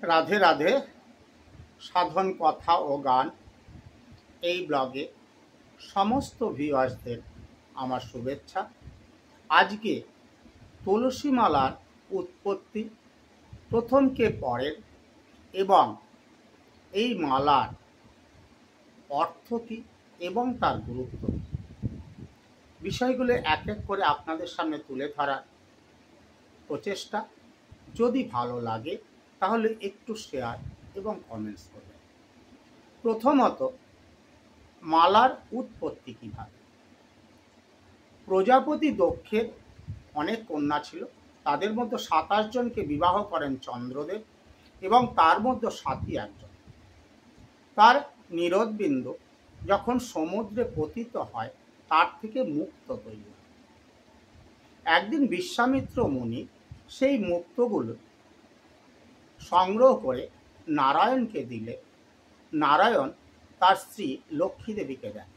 রাধে রাধে। সাধন কথা ও গান এই ব্লগে সমস্ত ভিউয়ার্সদের আমার শুভেচ্ছা। আজকে তুলসী মালার উৎপত্তি, প্রথম কে পড়েন এবং এই মালার অর্থ কী এবং তার গুরুত্ব, বিষয়গুলো এক এক করে আপনাদের সামনে তুলে ধরার প্রচেষ্টা। যদি ভালো লাগে তাহলে একটু শেয়ার এবং কমেন্টস করবেন। প্রথমত, মালার উৎপত্তি কীভাবে? প্রজাপতি দক্ষের অনেক কন্যা ছিল, তাদের মধ্যে 27 জনকে বিবাহ করেন চন্দ্রদেব এবং তার মধ্যে সাথী একজন। তার নিরোধবিন্দু যখন সমুদ্রে পতিত হয় তার থেকে মুক্ত তৈরি হয়। একদিন বিশ্বামিত্র মুনি সেই মুক্তগুলো সংগ্রহ করে নারায়ণকে দিলে নারায়ণ তার স্ত্রী লক্ষ্মী দেবীকে দেন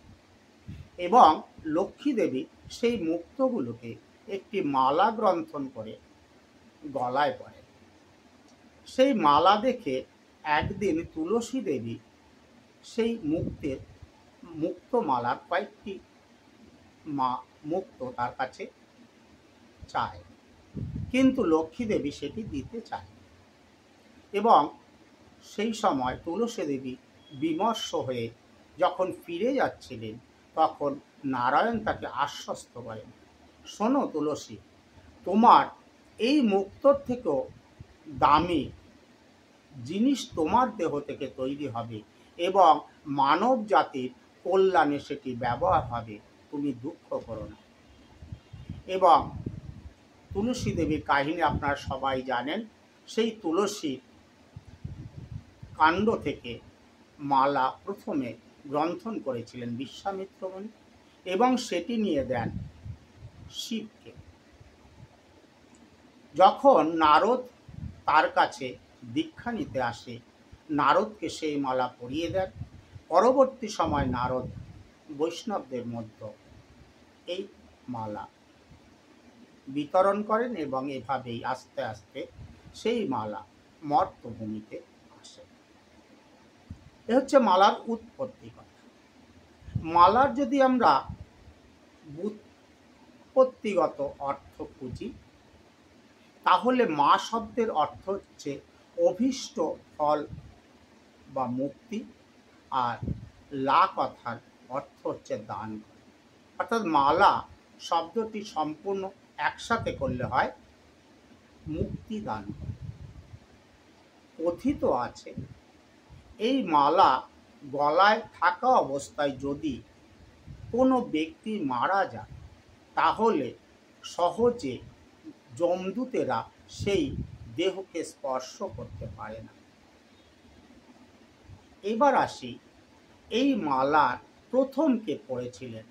এবং লক্ষ্মী দেবী সেই মুক্তগুলোকে একটি মালা গ্রন্থন করে গলায় পরে। সেই মালা দেখে একদিন তুলসী দেবী সেই মুক্ত মালার কয়েকটি মুক্ত তার কাছে চায়, কিন্তু লক্ষ্মী দেবী সেটি দিতে চায় এবং সেই সময় তুলসী দেবী বিমর্ষ হয়ে যখন ফিরে যাচ্ছিলেন তখন নারায়ণ তাকে আশ্বস্ত করেন, শোনো তুলসী, তোমার এই মুক্তর থেকেও দামি জিনিস তোমার দেহ থেকে তৈরি হবে এবং মানব জাতির কল্যাণে সেটি ব্যবহার হবে, তুমি দুঃখ করো না। এবং তুলসী দেবীর কাহিনী আপনারা সবাই জানেন। সেই তুলসীর কাণ্ড থেকে মালা প্রথমে গ্রন্থন করেছিলেন বিশ্বামিত্র মুনি এবং সেটি নিয়ে দেন শিবকে। যখন নারদ তার কাছে দীক্ষা নিতে আসে, নারদকে সেই মালা পরিয়ে দেন। পরবর্তী সময় নারদ বৈষ্ণবদের মধ্যে এই মালা বিতরণ করেন এবং এভাবেই আস্তে আস্তে সেই মালা মর্তভূমিতে আসে। এ হচ্ছে মালার উৎপত্তি কথা। মালার যদি আমরা উৎপত্তিগত অর্থ খুঁজি তাহলে মা শব্দের অর্থ হচ্ছে অভীষ্ট ফল বা মুক্তি, আর লা কথার অর্থ হচ্ছে দান করা। অর্থাৎ মালা শব্দটি সম্পূর্ণ একসাথে করলে হয় মুক্তি দান করা। কথিত আছে এই মালা গলায় থাকা অবস্থায় যদি কোনো ব্যক্তি মারা যায় তাহলে সহজে যমদূতেরা সেই দেহকে স্পর্শ করতে পারে না। এবার আসি, এই মালা প্রথম কে পড়েছিলেন?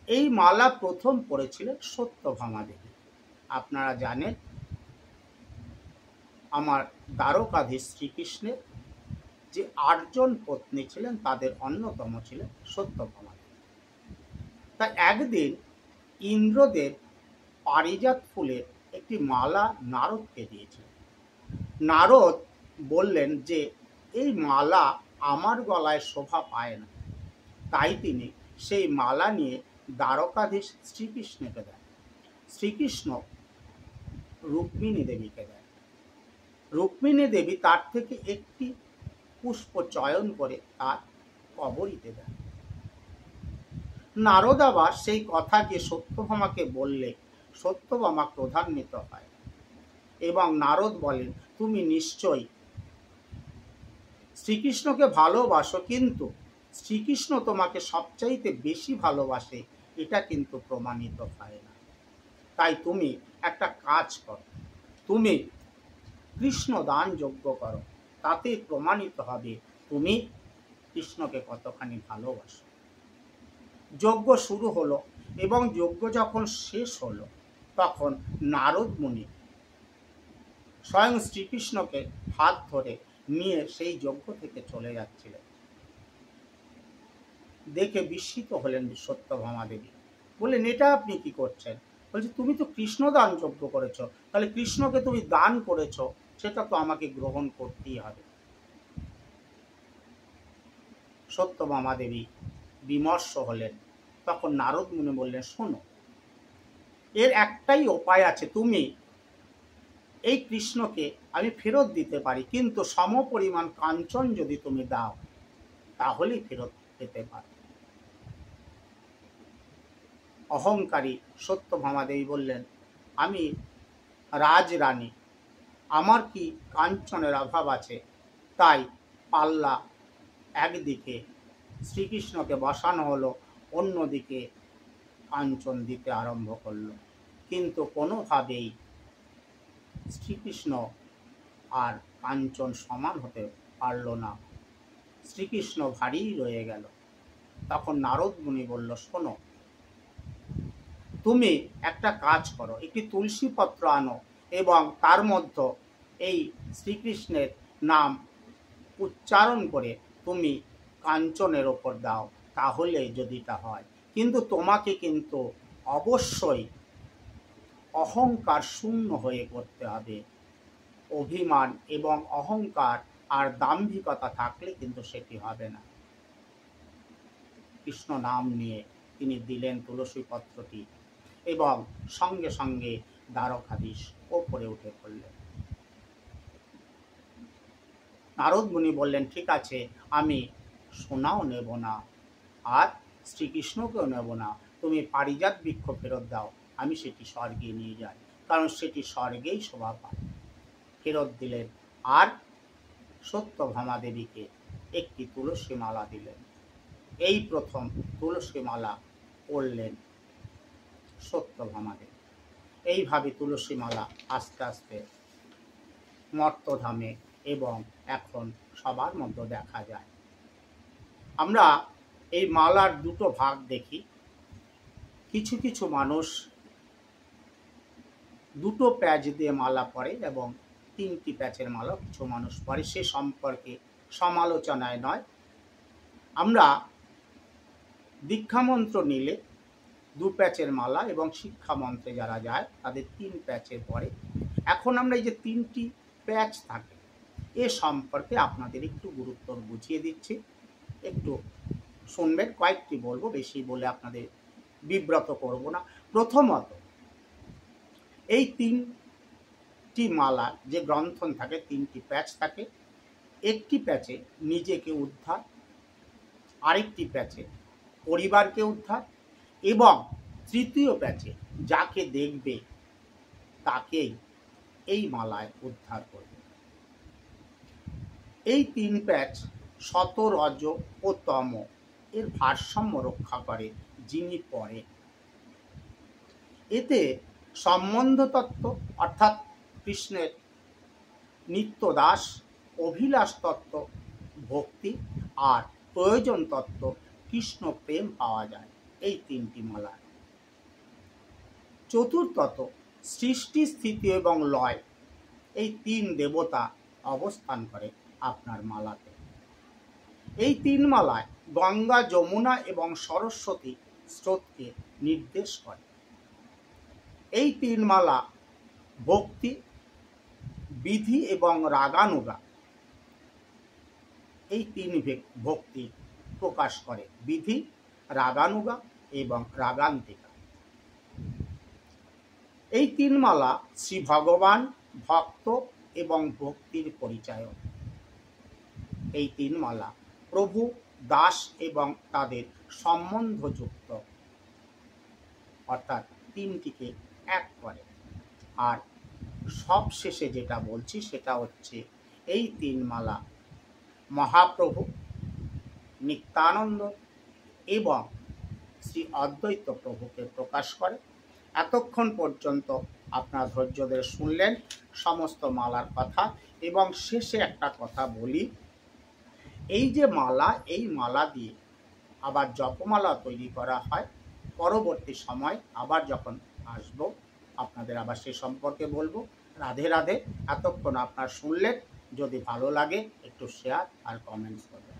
এই মালা প্রথম পড়েছিলেন সত্যভামা দেবী। আপনারা জানেন আমার দ্বারকাধীশ শ্রীকৃষ্ণের যে 8 জন পত্নী ছিলেন তাদের অন্যতম ছিলেন সত্যভামা দেবী। তা একদিন ইন্দ্রদেব পারিজাত ফুলের একটি মালা নারদকে দিয়েছিলেন। নারদ বললেন যে এই মালা আমার গলায় শোভা পায় না, তাই তিনি সেই মালা নিয়ে দ্বারকাধীশ শ্রীকৃষ্ণকে দেন। শ্রীকৃষ্ণ রুক্মিণী দেবীকে দেন। রুক্মিণী দেবী তার থেকে একটি পুষ্প চয়ন করে তার কবরীতে দেন। নারদ আবার সেই কথাকে সত্যভামাকে বললে সত্যভামা ক্রোধান্বিত হয় এবং নারদ বলেন, তুমি নিশ্চয়ই শ্রীকৃষ্ণকে ভালোবাসো, কিন্তু শ্রীকৃষ্ণ তোমাকে সবচাইতে বেশি ভালোবাসে এটা কিন্তু প্রমাণিত হয় না। তাই তুমি একটা কাজ করো, তুমি কৃষ্ণ দান যজ্ঞ করো, তাতে প্রমাণিত হবে তুমি কৃষ্ণকে কতখানি ভালোবাসো। যজ্ঞ শুরু হলো এবং যজ্ঞ যখন শেষ হলো তখন নারদ মুনি স্বয়ং শ্রীকৃষ্ণকে হাত ধরে নিয়ে সেই যজ্ঞ থেকে চলে যাচ্ছিলেন। দেখে বিস্মিত হলেন সত্যভামা দেবী, বললেন এটা আপনি কি করছেন? বলছে তুমি তো কৃষ্ণ দান যজ্ঞ করেছ, তাহলে কৃষ্ণকে তুমি দান করেছ, সেটা তো আমাকে গ্রহণ করতেই হবে। সত্যভামা দেবী বিমর্ষ হলেন। তখন নারদ মুনি বললেন, শোনো, এর একটাই উপায় আছে, তুমি এই কৃষ্ণকে আমি ফেরত দিতে পারি, কিন্তু সমপরিমাণ কাঞ্চন যদি তুমি দাও তাহলেই ফেরত পেতে পারো। অহংকারী সত্যভামা দেবী বললেন, আমি রাজরানী, আমার কি কাঞ্চনের অভাব আছে? তাই পাল্লা একদিকে শ্রীকৃষ্ণকে বসানো হলো, অন্যদিকে কাঞ্চন দিতে আরম্ভ করল, কিন্তু কোনোভাবেই শ্রীকৃষ্ণ আর কাঞ্চন সমান হতে পারল না। শ্রীকৃষ্ণ ভারী রয়ে গেল। তখন নারদ মুনি বলল, শোনো, তুমি একটা কাজ করো, একটি তুলসী পত্র আনো এবং তার মধ্যে এই শ্রীকৃষ্ণের নাম উচ্চারণ করে তুমি কাঞ্চনের ওপর দাও, তাহলে যদি তা হয়। কিন্তু তোমাকে কিন্তু অবশ্যই অহংকার শূন্য হয়ে করতে হবে। অভিমান এবং অহংকার আর দাম্ভিকতা থাকলে কিন্তু সেটি হবে না। কৃষ্ণ নাম নিয়ে তিনি দিলেন তুলসী পত্রটি এবং সঙ্গে সঙ্গে দ্বারকাধীশ ওপরে উঠে পড়লেন। নারদ মুনি বললেন, ঠিক আছে, আমি সোনাও নেব না আর শ্রীকৃষ্ণকেও নেব না, তুমি পারিজাত বৃক্ষ ফেরত দাও, আমি সেটি স্বর্গে নিয়ে যাই, কারণ সেটি স্বর্গেই শোভা পায়। ফেরত দিলেন আর সত্যভামা দেবীকে একটি তুলসী মালা দিলেন। এই প্রথম তুলসী মালা পরলেন সত্যভামা দেবী। এইভাবে তুলসী মালা আস্তে আস্তে মর্তধামে এবং এখন সবার মধ্যে দেখা যায়। আমরা এই মালার দুটো ভাগ দেখি। কিছু কিছু মানুষ দুটো প্যাচ দিয়ে মালা পরে এবং তিনটি প্যাচের মালা কিছু মানুষ পরে, সে সম্পর্কে সমালোচনায় নয়। আমরা দীক্ষামন্ত্র নিলে দু প্যাচের মালা এবং শিক্ষামন্ত্রে যারা যায় তাদের তিন প্যাচের পরে। এখন আমরা এই যে তিনটি প্যাচ থাকে এ সম্পর্কে আপনাদের একটু গুরুত্ব বুঝিয়ে দিচ্ছি, একটু শুনবেন। কয়েকটি বলবো, বেশি বলে আপনাদের বিব্রত করব না। প্রথমত, এই তিনটি মালা যে গ্রন্থন থাকে, তিনটি প্যাচ থাকে। একটি প্যাচে নিজেকে উদ্ধার, আরেকটি প্যাচে পরিবারকে উদ্ধার এবং তৃতীয় প্যাচে যাকে দেখবে তাকেই এই মালায় উদ্ধার করবে। এই তিন প্যাচ সত, রজ ও তম এর ভারসাম্য রক্ষা করে যিনি পড়ে। এতে সম্বন্ধ তত্ত্ব অর্থাৎ কৃষ্ণের নিত্যদাস, অভিলাষ তত্ত্ব ভক্তি আর প্রয়োজন তত্ত্ব কৃষ্ণ প্রেম পাওয়া যায় এই তিনটি মালায়। চতুর্থত, সৃষ্টি, স্থিতি এবং লয়, এই তিন দেবতা অবস্থান করে আপনার মালাতে। এই তিন মালায় গঙ্গা, যমুনা এবং সরস্বতী স্রোতকে নির্দেশ করে। এই তিন মালা ভক্তি, বিধি এবং রাগানুগা, এই তিন ভক্তি প্রকাশ করে, বিধি, রাগানুগা এবং রাগান্তিকা। এই তিন মালা শ্রী ভগবান, ভক্ত এবং ভক্তির পরিচায়ক। এই তিন মালা প্রভু, দাস এবং তাদের সম্বন্ধযুক্ত, অর্থাৎ তিনটিকে এক করে। আর সব শেষে যেটা বলছি সেটা হচ্ছে এই তিন মালা মহাপ্রভু, নিত্যানন্দ এবং শ্রী অদ্বৈত প্রভুকে প্রকাশ করে। এতক্ষণ পর্যন্ত আপনারা ধৈর্য ধরে শুনলেন সমস্ত মালার কথা। এবং শেষে একটা কথা বলি, এই যে মালা, এই মালা দিয়ে আবার জপমালা তৈরি করা হয়। পরবর্তী সময় আবার যখন আসব আপনাদের আবার সে সম্পর্কে বলবো। রাধে রাধে। এতক্ষণ আপনারা শুনলেন, যদি ভালো লাগে একটু শেয়ার আর কমেন্টস করবেন।